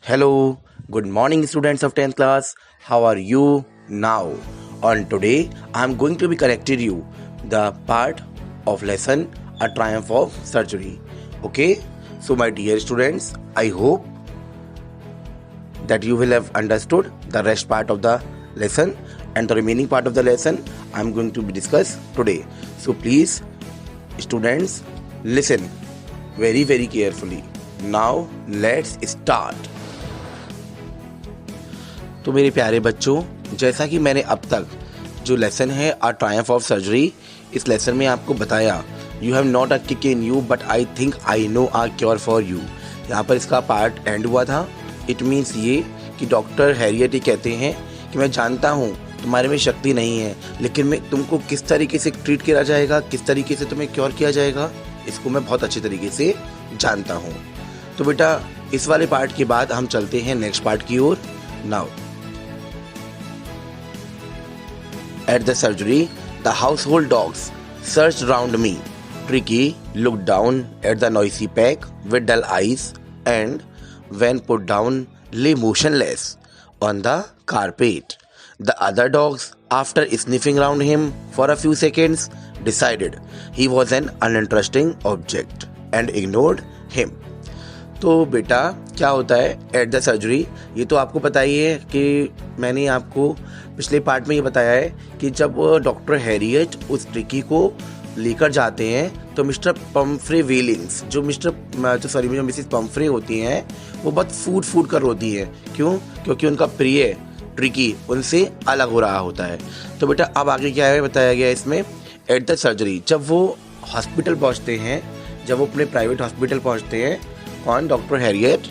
Hello, good morning, students of 10th class. How are you now? On today, I am going to be correcting you the part of lesson A Triumph of Surgery. Okay, so my dear students, I hope that you will have understood the rest part of the lesson, and the remaining part of the lesson I am going to be discussed today. So please, students, listen very carefully. Now let's start. तो मेरे प्यारे बच्चों, जैसा कि मैंने अब तक जो लेसन है अ ट्रायम्फ ऑफ सर्जरी, इस लेसन में आपको बताया you have not a kick in you but I think I know a cure for you. यहाँ पर इसका पार्ट एंड हुआ था। इट मीन्स ये कि डॉक्टर हैरियट ये कहते हैं कि मैं जानता हूँ तुम्हारे में शक्ति नहीं है, लेकिन मैं तुमको किस तरीके से ट्रीट किया जाएगा, किस तरीके से तुम्हें क्योर किया जाएगा, इसको मैं बहुत अच्छी तरीके से जानता हूँ। तो बेटा इस वाले पार्ट के बाद हम चलते हैं नेक्स्ट पार्ट की ओर। Now at the surgery, the household dogs searched round me. Tricky looked down at the noisy pack with dull eyes and, when put down, lay motionless on the carpet. The other dogs, after sniffing round him for a few seconds, decided he was an uninteresting object and ignored him. तो बेटा क्या होता है at the surgery, ये तो आपको पता ही है कि मैंने आपको पिछले पार्ट में ये बताया है कि जब डॉक्टर हैरियट उस ट्रिकी को लेकर जाते हैं तो मिस्टर पम्फ्रे वेलिंग्स जो मिसेस पम्फ्रे होती हैं वो बहुत फूट कर रोती हैं। क्यों? क्योंकि उनका प्रिय ट्रिकी उनसे अलग हो रहा होता है। तो बेटा अब आगे क्या है बताया गया इसमें, एट द सर्जरी, जब वो हॉस्पिटल पहुंचते हैं, जब वो अपने प्राइवेट हॉस्पिटल पहुंचते हैं, कौन? Doctor Harriet.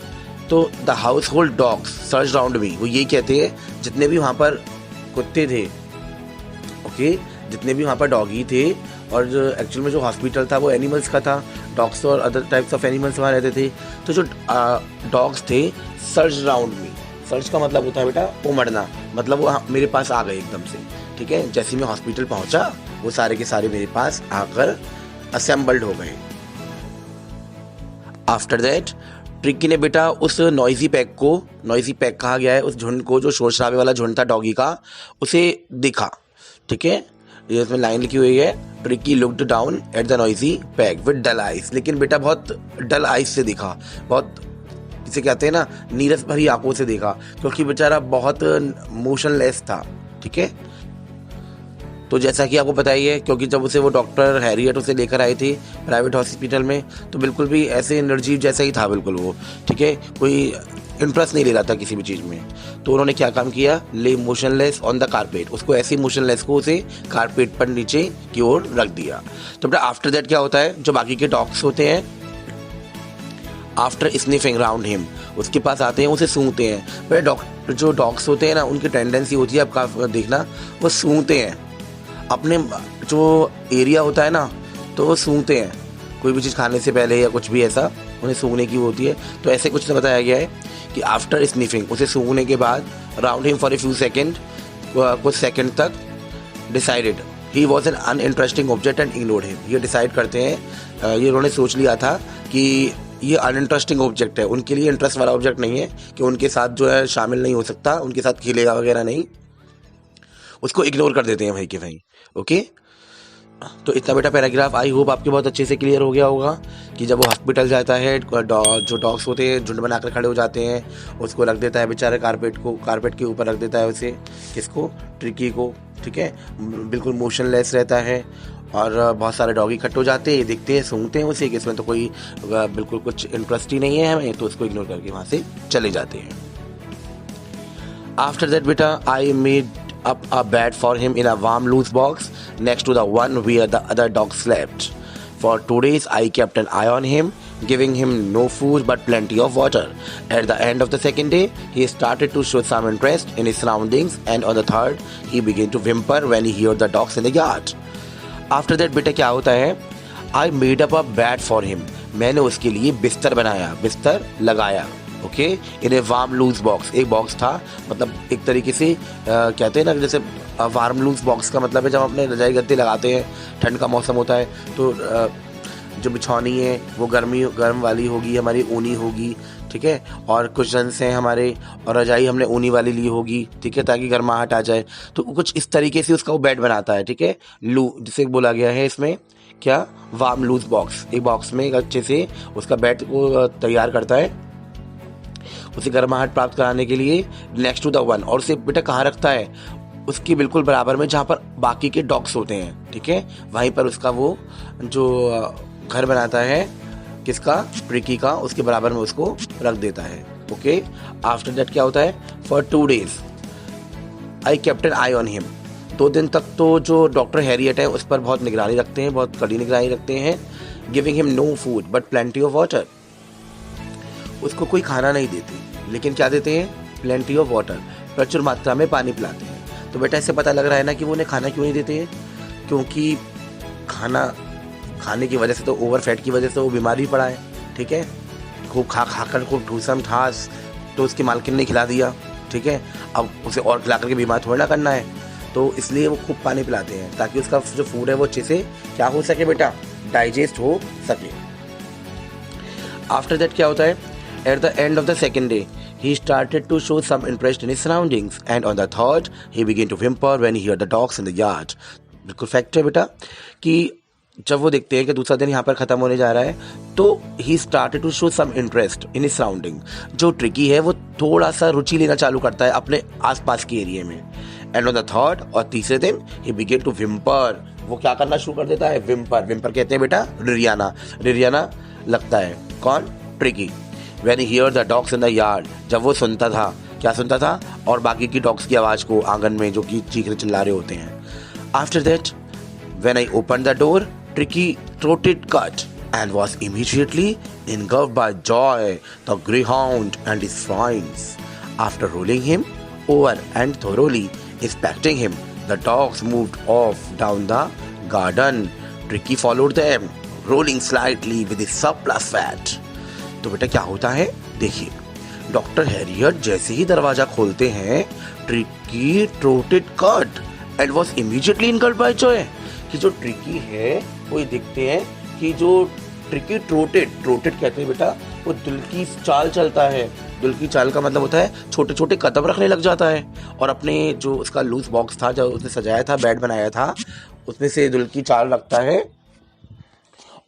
तो the household dogs search round me, वो यही कहते हैं जितने भी वहाँ पर कुत्ते थे, ओके, जितने भी वहाँ पर डॉगी थे, और जो एक्चुअल में जो हॉस्पिटल था वो एनिमल्स का था, डॉग्स और अदर टाइप्स ऑफ एनिमल्स वहाँ रहते थे। तो जो डॉग्स थे सर्च राउंड मी, सर्च का मतलब होता है बेटा उमड़ना, मतलब वो मेरे पास आ गए एकदम से। ठीक है, जैसे मैं हॉस्पिटल पहुँचा वो सारे के सारे मेरे पास आकर असेंबल्ड हो गए। आफ्टर दैट ट्रिकी ने बेटा उस नॉइजी पैक कहा गया है, उस झुंड को, जो शोर शराबे वाला झुंड था डॉगी का, उसे देखा। ठीक है, ये इसमें लाइन लिखी हुई है, Tricki looked down at the noisy pack with dull eyes. लेकिन बेटा बहुत डल आइज से देखा, बहुत जिसे कहते हैं ना नीरस भरी आंखों से देखा, क्योंकि बेचारा बहुत मोशनलेस था। ठीक है, तो जैसा कि आपको पता ही है, क्योंकि जब उसे वो डॉक्टर हैरियट उसे लेकर आए थे प्राइवेट हॉस्पिटल में, तो बिल्कुल भी ऐसे निर्जीव जैसा ही था बिल्कुल वो। ठीक है, कोई इंटरेस्ट नहीं ले रहा था किसी भी चीज़ में। तो उन्होंने क्या काम किया, ले मोशनलेस ऑन द कारपेट, उसको ऐसे मोशनलेस को उसे कारपेट पर नीचे की ओर रख दिया। तो बेटा आफ्टर दैट क्या होता है, जो बाकी के डॉग्स होते हैं, आफ्टर स्निफिंग राउंड हिम, उसके पास आते हैं, उसे सूंघते हैं। बेटा जो डॉग्स होते हैं ना, उनकी टेंडेंसी होती है, आपका देखना, वो सूंघते हैं अपने जो एरिया होता है ना, तो वो सूंघते हैं कोई भी चीज़ खाने से पहले या कुछ भी ऐसा, उन्हें सूंघने की होती है। तो ऐसे कुछ बताया गया है कि आफ्टर स्निफिंग, उसे सूंघने के बाद, round him for a few second, कुछ सेकंड तक, decided he was an uninteresting object and ignored him. ये डिसाइड करते हैं, ये उन्होंने सोच लिया था कि ये अनइंटरेस्टिंग ऑब्जेक्ट है, उनके लिए इंटरेस्ट वाला ऑब्जेक्ट नहीं है, कि उनके साथ जो है शामिल नहीं हो सकता, उनके साथ खेलेगा वगैरह नहीं, उसको इग्नोर कर देते हैं भाई के भाई। ओके, तो इतना बेटा पैराग्राफ आई होप आपके बहुत अच्छे से क्लियर हो गया होगा कि जब वो हॉस्पिटल जाता है, जो डॉग्स होते हैं झुंड बनाकर खड़े हो जाते हैं, उसको रख देता है बेचारे कारपेट के ऊपर रख देता है उसे, किसको? ट्रिकी को। ठीक है, बिल्कुल मोशनलेस रहता है, और बहुत सारे डॉग इकट्ठे हो जाते हैं, ये देखते हैं, सूंघते हैं उसे कि इसमें तो कोई बिल्कुल कुछ इंटरेस्ट ही नहीं है हमें, तो उसको इग्नोर करके वहाँ से चले जाते हैं। आफ्टर दैट बेटा I made up a bed for him in a warm loose box next to the one where the other dog slept. For 2 days I kept an eye on him, giving him no food but plenty of water. At the end of the second day he started to show some interest in his surroundings, and on the third he began to whimper when he heard the dogs in the yard. After that बेटा क्या होता है, I made up a bed for him, मैंने उसके लिए बिस्तर बनाया, बिस्तर लगाया। Okay, in a warm loose box, एक बॉक्स था, मतलब एक तरीके से कहते हैं ना, जैसे वार्म लूज बॉक्स का मतलब है जब अपने रजाई गद्दे लगाते हैं, ठंड का मौसम होता है, तो जो बिछौनी है वो गर्म वाली होगी, हमारी ऊनी होगी, ठीक है, और कुछ रन्स हैं हमारे, और रजाई हमने ऊनी वाली ली होगी, ठीक है, ताकि गर्माहट आ जाए। तो कुछ इस तरीके से उसका वो बेड बनाता है, ठीक है, लू जिसे बोला गया है इसमें क्या, वार्म लूज बॉक्स। एक बॉक्स में एक अच्छे से उसका बेड को तैयार करता है उसे गर्माहट प्राप्त कराने के लिए, नेक्स्ट टू द वन। और उसे बेटा कहाँ रखता है, उसकी बिल्कुल बराबर में जहाँ पर बाकी के डॉग्स होते हैं, ठीक है, वहीं पर उसका वो जो घर बनाता है किसका, ट्रिकी का, उसके बराबर में उसको रख देता है। ओके, आफ्टर दैट क्या होता है, for 2 days I kept an eye on him. 2 दिन तक तो जो डॉक्टर हैरियट है उस पर बहुत निगरानी रखते हैं, बहुत कड़ी निगरानी रखते हैं। Giving him no food but plenty of water, उसको कोई खाना नहीं देते, लेकिन क्या देते हैं, प्लेंटी ऑफ वाटर, प्रचुर मात्रा में पानी पिलाते हैं। तो बेटा इससे पता लग रहा है ना कि वो उन्हें खाना क्यों नहीं देते हैं, क्योंकि खाने की वजह से, तो ओवर फैट की वजह से वो बीमार भी पड़ा है, ठीक है, खूब खाकर खूब ठूसम ठास, तो उसकी मालकिन ने खिला दिया, ठीक है, अब उसे और खिला करके बीमार थोड़ा ना करना है, तो इसलिए वो खूब पानी पिलाते हैं ताकि उसका जो फूड है वो अच्छे से क्या हो सके बेटा, डाइजेस्ट हो सके। आफ्टर दैट क्या होता है, at the end of the second day he started to show some interest in his surroundings and on the third he began to whimper when he heard the dogs in the yard। बिल्कुल fact है बेटा कि जब वो देखते हैं कि दूसरा दिन यहाँ पर ख़त्म होने जा रहा है, तो he started to show some interest in his surrounding. जो ट्रिकी है वो थोड़ा सा रुचि लेना चालू करता है अपने आसपास के एरिया में। एंड ऑन द थर्ड, और तीसरे दिन, ही बिगेन टू विम्पर, वो क्या करना शुरू कर देता है, विम्पर। विम्पर कहते हैं बेटा रिरियाना, रिरियाना लगता है, कौन, tricky. When he heard the dogs in the yard, जब वो सुनता था, क्या सुनता था, और बाकी की डॉग्स की आवाज़ को आंगन में जो कि चीख रहे चिल्ला रहे होते हैं। After that, when I opened the door, Tricky trotted cut and was immediately engulfed by joy, the greyhound and his friends. After rolling him over and thoroughly inspecting him, the dogs moved off down the garden. Tricky followed them, rolling slightly with his surplus fat. तो बेटा क्या होता है, देखिए, doctor Harriet जैसे ही दरवाजा खोलते हैं, Tricki trotted cut and was immediately engulfed by joy. कि जो ट्रिकी है वो देखते हैं कि जो ट्रिकी ट्रोटेड कहते हैं बेटा, वो दिल की चाल चलता है। दिल की चाल का मतलब होता है छोटे छोटे कदम रखने लग जाता है, और अपने जो उसका लूज बॉक्स था, जो उसने सजाया था, बेड बनाया था, उसमें से दिल की चाल रखता है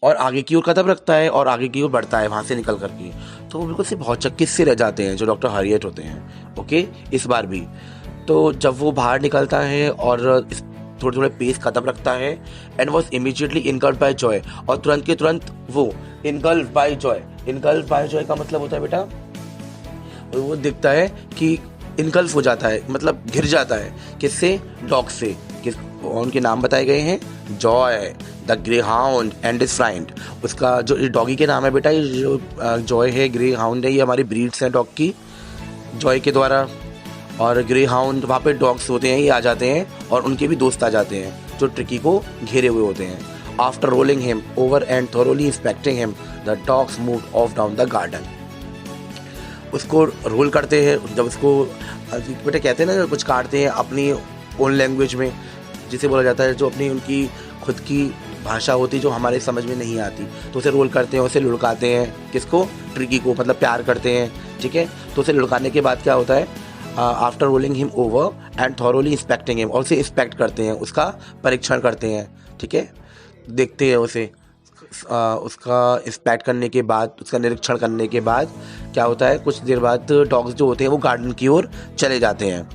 और आगे की ओर कदम रखता है और आगे की ओर बढ़ता है वहाँ से निकल करके। तो वो बिल्कुल से बहुत चक्किस से रह जाते हैं जो डॉक्टर हैरियट होते हैं। ओके, इस बार भी तो जब वो बाहर निकलता है और थोड़े थोड़े पेस कदम रखता है, and was immediately engulfed by joy, और तुरंत के तुरंत वो engulfed by joy. Engulfed by joy का मतलब होता है बेटा, वो दिखता है कि इनगल्फ हो जाता है, मतलब घिर जाता है, किससे, डॉग से। उनके नाम बताए गए हैं, Joy, the greyhound and is friend. उसका जो डॉगी के नाम है बेटा, ये जो जॉय है, ग्रे हाउंड है, ये हमारी ब्रीड्स हैं डॉग की, जॉय के द्वारा। और ग्रे हाउंड, वहाँ पे डॉग्स होते हैं, ये आ जाते हैं और उनके भी दोस्त आ जाते हैं जो ट्रिकी को घेरे हुए होते हैं। After rolling him over and thoroughly inspecting him, the dogs moved of down the garden. उसको रोल करते हैं, जब उसको बेटा कहते हैं ना, कुछ काटते हैं अपनी ओन लैंग्वेज में, जिसे बोला जाता है, जो अपनी उनकी खुद की भाषा होती जो हमारे समझ में नहीं आती, तो उसे रोल करते हैं, उसे लुढ़काते हैं, किसको, ट्रिकी को, मतलब प्यार करते हैं, ठीक है। तो उसे लुढ़काने के बाद क्या होता है, after rolling him over and thoroughly inspecting him, और उसे इंस्पेक्ट करते हैं, उसका परीक्षण करते हैं, ठीक है, देखते हैं उसे। उसका इंस्पेक्ट करने के बाद, उसका निरीक्षण करने के बाद क्या होता है, कुछ देर बाद डॉग्स जो होते हैं वो गार्डन की ओर चले जाते हैं।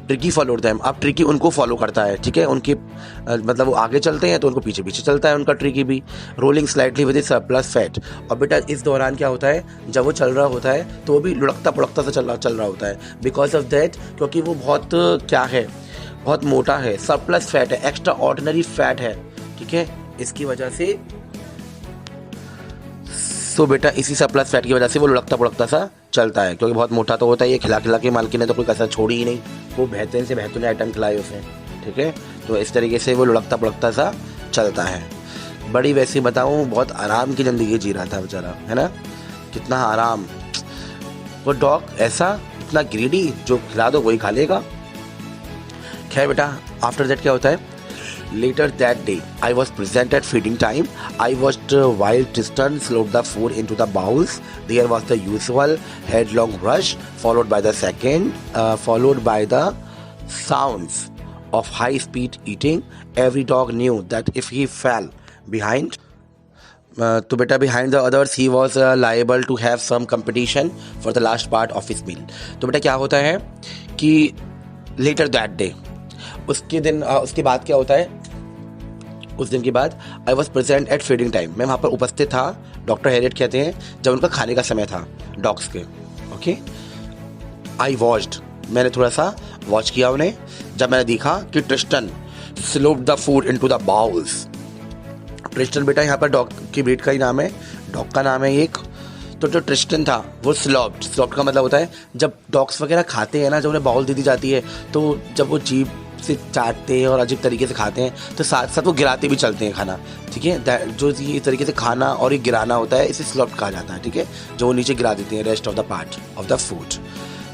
ट्रिकी फॉलोड देम, अब ट्रिकी उनको फॉलो करता है, ठीक है, उनके मतलब वो आगे चलते हैं तो उनको पीछे पीछे चलता है उनका ट्रिकी भी, rolling slightly with surplus fat. और बेटा इस दौरान क्या होता है, जब वो चल रहा होता है तो वो भी लुढ़कता पुढ़कता सा चल रहा होता है, बिकॉज ऑफ दैट, क्योंकि वो बहुत क्या है, बहुत मोटा है, सरप्लस फैट है, एक्स्ट्रा ऑर्डिनरी फैट है, ठीक है, इसकी वजह से। सो बेटा इसी सरप्लस फैट की वजह से वो लुढ़कता पुढ़कता सा चलता है, क्योंकि बहुत मोटा तो होता है, ये खिला खिला के मालकिन ने तो कोई कसर छोड़ी ही नहीं, वो बेहतरीन से बेहतरीन आइटम खिलाए उसे, ठीक है। तो इस तरीके से वो लुढ़कता पुढ़कता सा चलता है। बड़ी वैसे बताऊँ, बहुत आराम की ज़िंदगी जी रहा था बेचारा, है ना, कितना आराम। वो डॉग ऐसा इतना ग्रीडी, जो खिला दो वही खा लेगा। खैर बेटा आफ्टर दैट क्या होता है, Later that day, I was present at feeding time. I watched while Tristan slowed the food into the bowls. There was the usual headlong rush, followed by the sounds of high-speed eating. Every dog knew that if he fell behind, तो बेटा behind the others, he was liable to have some competition for the last part of his meal. तो बेटा क्या होता है कि later that day, उसके बाद क्या होता है, उस दिन के बाद I was present at feeding time, मैं वहाँ पर उपस्थित था, डॉक्टर हैरियट कहते हैं, जब उनका खाने का समय था डॉग्स के. ओके, आई वॉच्ड, मैंने थोड़ा सा वॉच किया उन्हें, जब मैंने देखा कि Tristan sloped the food into the bowls. Tristan बेटा यहाँ पर डॉग की ब्रीड का ही नाम है, डॉग का नाम है एक. तो जो ट्रिस्टन था वो स्लोप्ड का मतलब होता है जब डॉग्स वगैरह खाते हैं ना, जब उन्हें बाउल दे दी जाती है, तो जब वो जीभ से चाटते हैं और अजीब तरीके से खाते हैं, तो साथ साथ वो गिराते भी चलते हैं खाना. ठीक है, जो ये इस तरीके से खाना और ये गिराना होता है, इसे स्लोप्ड कहा जाता है. ठीक है, जो वो नीचे गिरा देते हैं rest of the part of the food.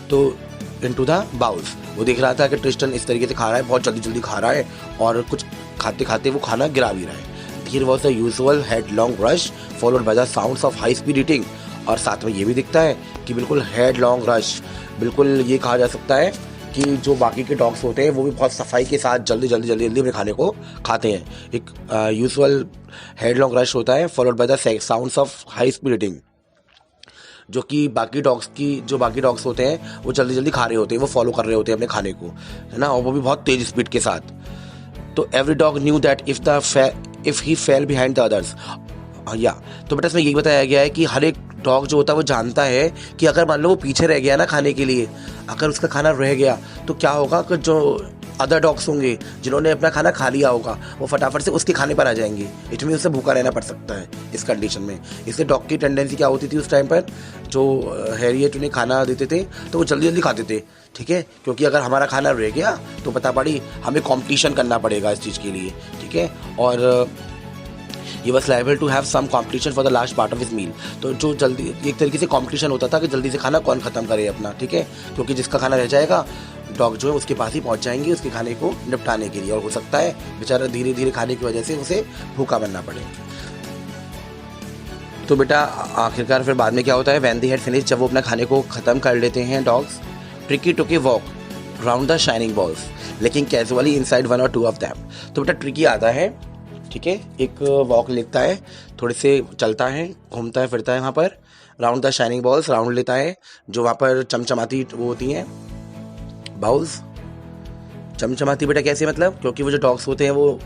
तो इनटू द बाउल्स, वो देख रहा था कि ट्रिस्टन इस तरीके से खा रहा है, बहुत जल्दी जल्दी खा रहा है और कुछ खाते खाते वो खाना गिरा भी रहा है. Here was the usual headlong rush followed by the sounds of high speed eating. और साथ में ये भी दिखता है कि बिल्कुल headlong rush, बिल्कुल ये कहा जा सकता है कि जो बाकी के डॉग्स होते हैं वो भी बहुत सफाई के साथ जल्दी अपने खाने को खाते हैं. एक यूजुअल हेडलॉन्ग रश होता है followed by the sounds of high speed eating, जो कि बाकी डॉग्स होते हैं वो जल्दी जल्दी खा रहे होते हैं, वो फॉलो कर रहे होते हैं अपने खाने को, है ना, और वो भी बहुत तेज स्पीड के साथ. तो every dog knew that if he fail behind the others. या तो बेटा इसमें यही बताया गया है कि हर एक डॉग जो होता है वो जानता है कि अगर मान लो वो पीछे रह गया ना खाने के लिए, अगर उसका खाना रह गया तो क्या होगा कि जो अदर डॉग्स होंगे जिन्होंने अपना खाना खा लिया होगा वो फटाफट से उसके खाने पर आ जाएंगे. इट मीन उससे भूखा रहना पड़ सकता है इस कंडीशन में. इसलिए डॉग की टेंडेंसी क्या होती थी उस टाइम पर, जो हैरियट उन्हें खाना देते थे तो वो जल्दी जल्दी खाते थे. ठीक है, क्योंकि अगर हमारा खाना रह गया तो पता पड़ी हमें कॉम्पिटिशन करना पड़ेगा इस चीज़ के लिए. ठीक है, और he was liable to have some competition for the last part of his meal. तो जो जल्दी एक तरीके से कंपटीशन होता था कि जल्दी से खाना कौन ख़त्म करे अपना. ठीक है, क्योंकि जिसका खाना रह जाएगा डॉग जो है उसके पास ही पहुंच जाएंगे उसके खाने को निपटाने के लिए, और हो सकता है बेचारा धीरे धीरे खाने की वजह से उसे भूखा बनना पड़े. तो बेटा आखिरकार फिर बाद में क्या होता है, when they had finished, जब वो अपना खाने को ख़त्म कर लेते हैं dogs, Tricky took a walk round the shining balls लेकिन casually inside 1 or 2 of them. तो बेटा ट्रिकी आता है, ठीक है, एक वॉक लेता है, थोड़े से चलता है, घूमता है, फिरता है वहाँ पर, round the shining balls, round लेता है जो वहाँ पर चमचमाती वो होती हैं बाउल्स. चमचमाती बेटा कैसे, मतलब क्योंकि वो जो डॉग्स होते हैं वो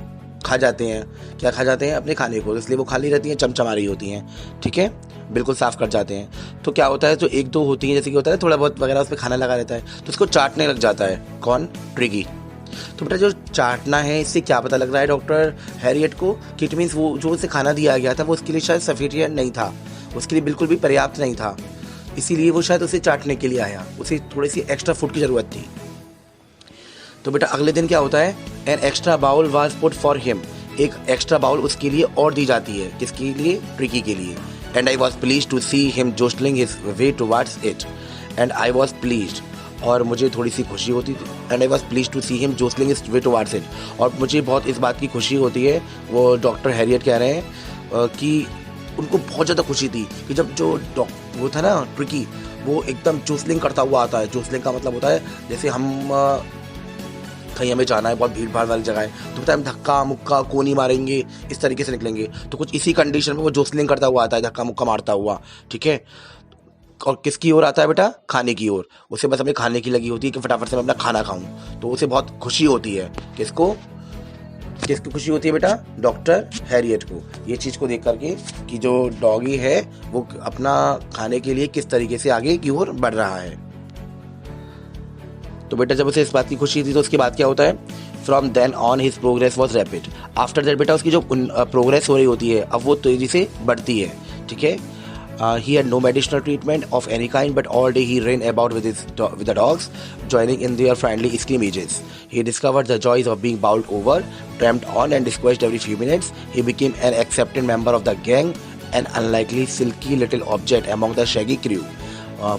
खा जाते हैं, क्या खा जाते हैं, अपने खाने को, इसलिए वो खाली रहती हैं, चमचमा रही होती हैं. ठीक है, बिल्कुल साफ कर जाते हैं. तो क्या होता है, जो एक दो होती हैं, जैसे कि होता है थोड़ा बहुत वगैरह उस पर खाना लगा रहता है, तो उसको चाटने लग जाता है. कौन, ट्रिगी. तो बेटा जो चाटना है, इससे क्या पता लग रहा है डॉक्टर हैरियट को कि इट मीन्स वो जो उसे खाना दिया गया था वो उसके लिए शायद सफिशिएंट नहीं था, उसके लिए बिल्कुल भी पर्याप्त नहीं था, इसीलिए वो शायद उसे चाटने के लिए आया, उसे थोड़ी सी एक्स्ट्रा फूड की ज़रूरत थी. तो बेटा अगले दिन क्या होता है, an extra bowl was put for him, एक एक्स्ट्रा बाउल उसके लिए और दी जाती है. किसके लिए, ट्रिकी के लिए. And I was please to see him jostling his way towards it. And I was pleased, और मुझे थोड़ी सी खुशी होती थी. And I was please to see him jostling his way towards it, और मुझे बहुत इस बात की खुशी होती है, वो डॉक्टर हैरियट कह रहे हैं कि उनको बहुत ज़्यादा खुशी थी कि जब जो वो था ना ट्रिकी, वो एकदम जोस्लिंग करता हुआ आता है. जोस्लिंग का मतलब होता है जैसे हम कहीं हमें जाना है, बहुत भीड़ भाड़ वाली जगह है, तो पता है हम धक्का मुक्का कोनी मारेंगे, इस तरीके से निकलेंगे, तो कुछ इसी कंडीशन में वो जोस्लिंग करता हुआ आता है, धक्का मुक्का मारता हुआ. ठीक है, और किसकी ओर आता है बेटा, खाने की ओर. उसे बस अपने खाने की लगी होती है कि फटाफट से मैं अपना खाना खाऊं, तो उसे बहुत खुशी होती है. किसकी खुशी होती है बेटा, डॉक्टर हैरियट को, ये चीज़ को देख करके कि जो डॉगी है वो अपना खाने के लिए किस तरीके से आगे की ओर बढ़ रहा है. तो बेटा जब उसे इस बात की खुशी थी तो उसके बाद क्या होता है, from then on his progress was rapid. After that बेटा उसकी जो प्रोग्रेस हो रही होती है अब वो तेजी से बढ़ती है. ठीक है, he had no medicinal treatment of any kind, but all day he ran about with the dogs, joining in their friendly scrimmages. He discovered the joys of being bowled over, tramped on, and squashed every few minutes. He became an accepted member of the gang, an unlikely silky little object among the shaggy crew,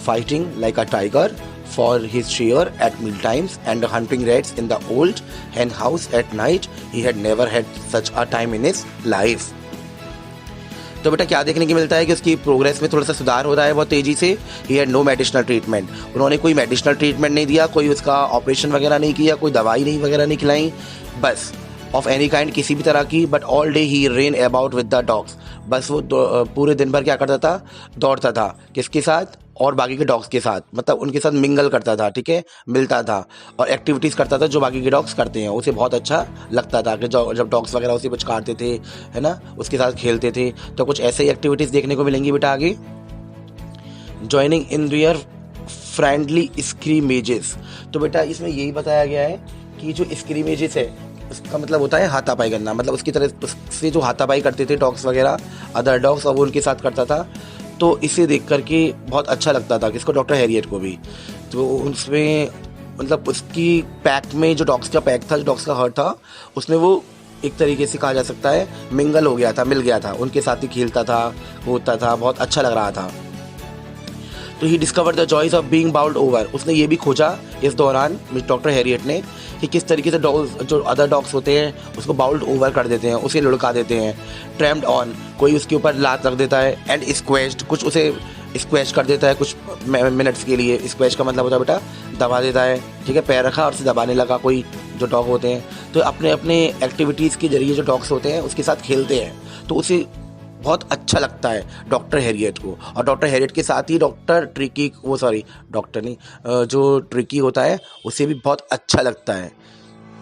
fighting like a tiger, for his share at meal times and hunting rats in the old hen house at night. He had never had such a time in his life. तो बेटा क्या देखने को मिलता है कि उसकी progress में थोड़ा सा सुधार हो रहा है बहुत तेज़ी से. He had no medicinal treatment. उन्होंने कोई मेडिसिनल ट्रीटमेंट नहीं दिया, कोई उसका ऑपरेशन वगैरह नहीं किया, कोई दवाई नहीं वगैरह नहीं खिलाई, बस ऑफ एनी काइंड किसी भी तरह की. But all day he rain about with the dogs. बस वो पूरे दिन भर क्या करता था, दौड़ता था. किसके साथ? और बाकी के डॉग्स के साथ, मतलब उनके साथ मिंगल करता था, ठीक है, मिलता था और एक्टिविटीज़ करता था जो बाकी के डॉग्स करते हैं. उसे बहुत अच्छा लगता था कि जब डॉग्स वगैरह उसे पुचकारते थे, है ना, उसके साथ खेलते थे. तो कुछ ऐसे ही एक्टिविटीज़ देखने को मिलेंगी बेटा आगे. Joining in their friendly scrimmages. तो बेटा इसमें यही बताया गया है कि जो स्क्रीमेजेस है उसका मतलब होता है हाथापाई करना. मतलब उसकी तरह उससे जो हाथापाई करते थे डॉग्स वगैरह, अदर डॉग्स, और वो उनके साथ करता था. तो इसे देख करके बहुत अच्छा लगता था किसको, डॉक्टर हैरियट को भी. तो उसमें मतलब उसकी पैक में जो डॉग्स का पैक था, जो डॉग्स का हर्ट था, उसमें वो एक तरीके से कहा जा सकता है मिंगल हो गया था, मिल गया था, उनके साथ ही खेलता था, होता था, बहुत अच्छा लग रहा था. तो he discover the joys of being bowled over. उसने ये भी खोजा इस दौरान डॉक्टर हैरियट ने कि किस तरीके से डॉग्स, जो अदर डॉग्स होते हैं, उसको बाउल्ड ओवर कर देते हैं, उसे लुढ़का देते हैं. ट्रैम्प्ड ऑन, कोई उसके ऊपर लात रख देता है. एंड स्क्वैश्ड, कुछ उसे स्क्वैश कर देता है कुछ मिनट्स के लिए. स्क्वैश का मतलब होता है बेटा दबा देता है, ठीक है. पैर रखा और उसे दबाने लगा कोई जो डॉग होते हैं. तो अपने अपने एक्टिविटीज़ के जरिए जो डॉग्स होते हैं उसके साथ खेलते हैं, तो उसे बहुत अच्छा लगता है डॉक्टर हैरियट को. और डॉक्टर हैरियट के साथ ही डॉक्टर ट्रिकी, वो सॉरी डॉक्टर नहीं, जो ट्रिकी होता है उसे भी बहुत अच्छा लगता है.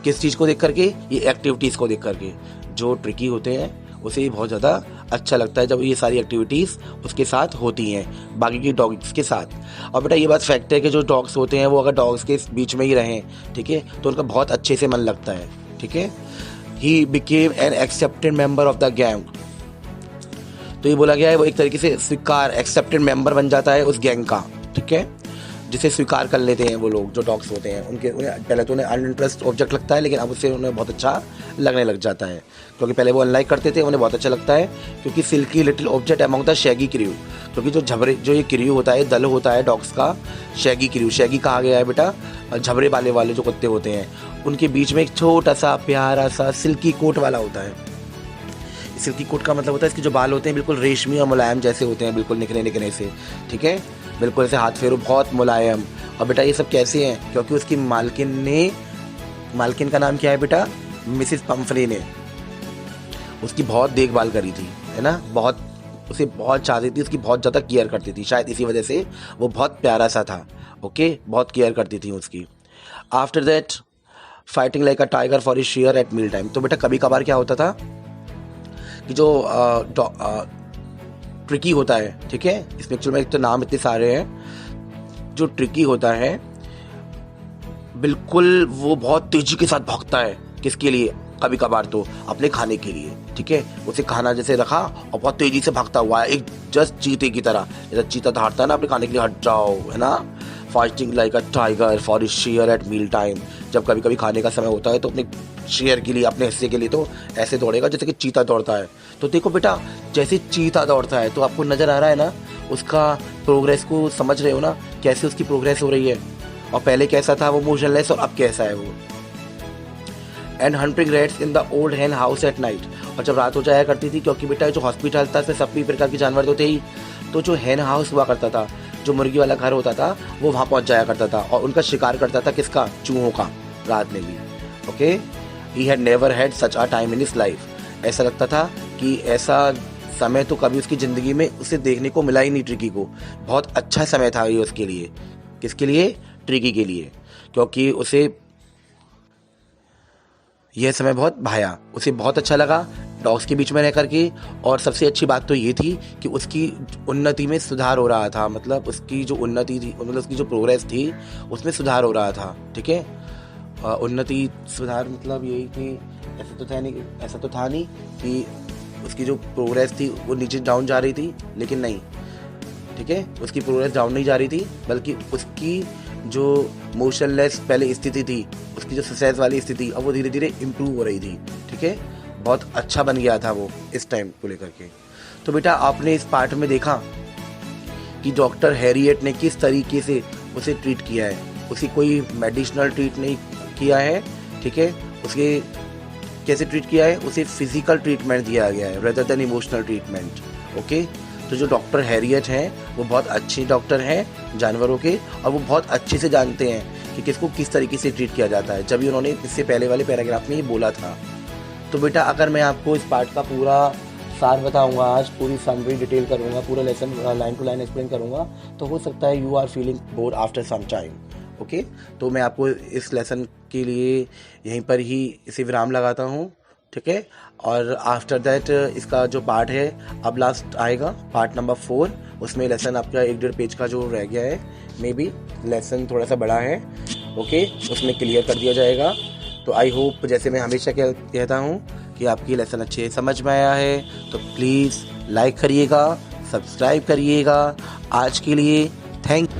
किस चीज़ को देख करके? ये एक्टिविटीज़ को देख करके. जो ट्रिकी होते हैं उसे बहुत ज़्यादा अच्छा लगता है जब ये सारी एक्टिविटीज़ उसके साथ होती हैं बाकी के डॉग्स के साथ. और बेटा ये बात फैक्ट है कि जो डॉग्स होते हैं वो अगर डॉग्स के बीच में ही रहें, ठीक है, तो उनका बहुत अच्छे से मन लगता है, ठीक है. He became an accepted member of the gang. तो ये बोला गया है वो एक तरीके से स्वीकार, एक्सेप्टेड मेंबर बन जाता है उस गैंग का, ठीक है, जिसे स्वीकार कर लेते हैं वो लोग जो डॉग्स होते हैं. उन्हें पहले तो उन्हें अनइंटरेस्ट ऑब्जेक्ट लगता है, लेकिन अब उससे उन्हें बहुत अच्छा लगने लग जाता है. क्योंकि पहले वो अनलाइक करते थे, उन्हें बहुत अच्छा लगता है क्योंकि silky little object among the shaggy crew. क्योंकि जो ये क्रू होता है, दल होता है डॉग्स का, शैगी क्रू. शैगी कहा गया है बेटा झबरे वाले जो कुत्ते होते हैं, उनके बीच में एक छोटा सा प्यारा सा सिल्की कोट वाला होता है. सिल्की कोट का मतलब होता है इसके जो बाल होते हैं बिल्कुल रेशमी और मुलायम जैसे होते हैं, बिल्कुल निकने निकने से, ठीक है, बिल्कुल ऐसे हाथ फेरो, बहुत मुलायम. और बेटा ये सब कैसे हैं? क्योंकि उसकी मालकिन का नाम क्या है बेटा? मिसिस पंफरे ने उसकी बहुत देखभाल करी थी, है ना, बहुत उसे बहुत चाहती थी, उसकी बहुत ज़्यादा केयर करती थी. शायद इसी वजह से वो बहुत प्यारा सा था, ओके, बहुत केयर करती थी उसकी. After that fighting like a tiger for his share at meal time. तो बेटा कभी कभार क्या होता था कि जो ट्रिकी होता है, ठीक है, इस पिक्चर में एक तो नाम इतने सारे हैं. जो ट्रिकी होता है बिल्कुल वो बहुत तेजी के साथ भागता है. किसके लिए? कभी कभार तो अपने खाने के लिए, ठीक है. उसे खाना जैसे रखा और बहुत तेजी से भागता हुआ है, एक जस्ट चीते की तरह. जैसा चीता दहाड़ता है ना अपने खाने के लिए, हट जाओ, है ना. Fighting like a tiger for his share at meal time. जब कभी कभी खाने का समय होता है तो अपने शेयर के लिए, अपने हिस्से के लिए तो ऐसे दौड़ेगा जैसे कि चीता दौड़ता है. तो देखो बेटा जैसे चीता दौड़ता है तो आपको नज़र आ रहा है ना उसका प्रोग्रेस को, समझ रहे हो ना कैसे उसकी प्रोग्रेस हो रही है. और पहले कैसा था वो मोशनलेस और अब कैसा है वो. And hunting rats in the old hen house at night. और जब रात हो जाया करती थी, क्योंकि बेटा जो हॉस्पिटल था उसमें सभी प्रकार के जानवर तो थे ही, तो जो हैन हाउस हुआ करता था, जो मुर्गी वाला घर होता था, वो वहाँ पहुँच जाया करता था और उनका शिकार करता था. किसका? चूहों का, रात में भी, okay. He had never had such a time in his life. ऐसा लगता था कि ऐसा समय तो कभी उसकी ज़िंदगी में उसे देखने को मिला ही नहीं. ट्रिकी को बहुत अच्छा समय था ये उसके लिए. किसके लिए? ट्रिकी के लिए. क्योंकि उसे यह समय बहुत भाया, उसे बहुत अच्छा लगा डॉग्स के बीच में रह करके. और सबसे अच्छी बात तो ये थी कि उसकी उन्नति में सुधार हो रहा था. मतलब उसकी जो उन्नति थी, मतलब उसकी जो प्रोग्रेस थी उसमें सुधार हो रहा था, ठीक है. उन्नति सुधार मतलब यही कि ऐसा तो था नहीं कि उसकी जो प्रोग्रेस थी वो नीचे डाउन जा रही थी, लेकिन नहीं, ठीक है, उसकी प्रोग्रेस डाउन नहीं जा रही थी, बल्कि उसकी जो मोशनलेस पहले स्थिति थी, उसकी जो सक्सेस वाली स्थिति, अब वो धीरे धीरे इम्प्रूव हो रही थी, ठीक है. बहुत अच्छा बन गया था वो इस टाइम को लेकर के. तो बेटा आपने इस पार्ट में देखा कि डॉक्टर हैरियट ने किस तरीके से उसे ट्रीट किया है, उसे कोई मेडिसिनल ट्रीट नहीं किया है, ठीक है। उसे कैसे ट्रीट किया है, उसे फिजिकल ट्रीटमेंट दिया गया है rather than emotional treatment, okay. तो जो डॉक्टर हैरियट हैं वो बहुत अच्छे डॉक्टर हैं जानवरों के, और वो बहुत अच्छे से जानते हैं कि किसको किस तरीके से ट्रीट किया जाता है, जब भी उन्होंने इससे पहले वाले पैराग्राफ में ये बोला था। तो बेटा अगर मैं आपको इस पार्ट का पूरा सार बताऊंगा आज, पूरी समरी डिटेल करूंगा, पूरा lesson line to line explain करूंगा, तो हो सकता है you are feeling bore after some time, okay. तो मैं आपको इस लेसन के लिए यहीं पर ही इसे विराम लगाता हूँ, ठीक है। और आफ्टर दैट इसका जो पार्ट है अब लास्ट आएगा, पार्ट नंबर 4, उसमें लेसन आपका 1-1.5 पेज का जो रह गया है, मे बी लेसन थोड़ा सा बड़ा है, ओके, उसमें क्लियर कर दिया जाएगा। तो आई होप, जैसे मैं हमेशा कहता हूँ कि आपकी लेसन अच्छे समझ में आया है, तो प्लीज़ लाइक करिएगा, सब्सक्राइब करिएगा। आज के लिए थैंक